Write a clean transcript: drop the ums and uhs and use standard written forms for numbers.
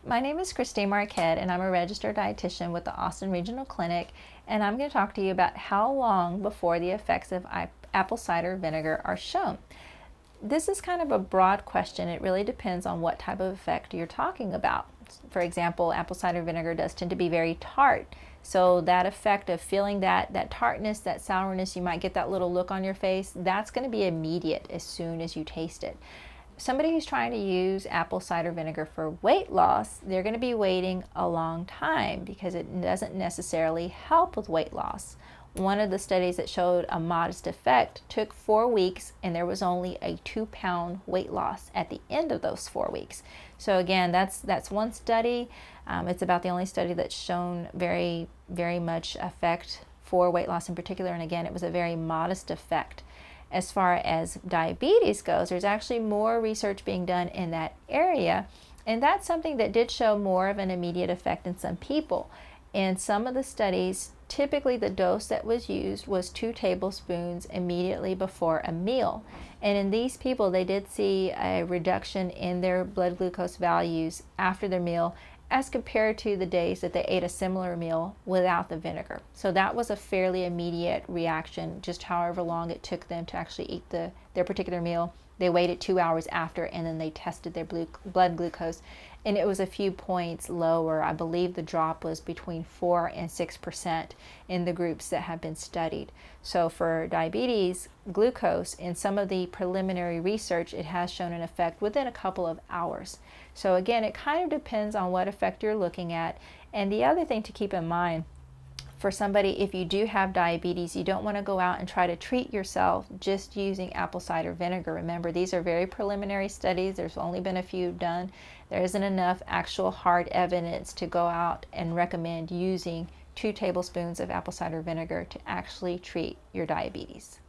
My name is Christine Marquette, and I'm a registered dietitian with the Austin Regional Clinic, and I'm going to talk to you about how long before the effects of apple cider vinegar are shown. This is kind of a broad question. It really depends on what type of effect you're talking about. For example, apple cider vinegar does tend to be very tart, so that effect of feeling that tartness, that sourness, you might get that little look on your face, that's going to be immediate as soon as you taste it. Somebody who's trying to use apple cider vinegar for weight loss, they're going to be waiting a long time because it doesn't necessarily help with weight loss. One of the studies that showed a modest effect took 4 weeks, and there was only a 2-pound weight loss at the end of those 4 weeks. So again, that's one study. It's about the only study that's shown very much effect for weight loss in particular, and again, it was a very modest effect. As far as diabetes goes, there's actually more research being done in that area, and that's something that did show more of an immediate effect in some people. In some of the studies, typically the dose that was used was 2 tablespoons immediately before a meal. And in these people, they did see a reduction in their blood glucose values after their meal as compared to the days that they ate a similar meal without the vinegar. So that was a fairly immediate reaction, just however long it took them to actually eat their particular meal. They waited 2 hours after, and then they tested their blood glucose, and it was a few points lower. I believe the drop was between 4 and 6% in the groups that have been studied. So for diabetes, glucose, in some of the preliminary research, it has shown an effect within a couple of hours. So again, it kind of depends on what effect you're looking at. And the other thing to keep in mind, for somebody, if you do have diabetes, you don't want to go out and try to treat yourself just using apple cider vinegar. Remember, these are very preliminary studies. There's only been a few done. There isn't enough actual hard evidence to go out and recommend using 2 tablespoons of apple cider vinegar to actually treat your diabetes.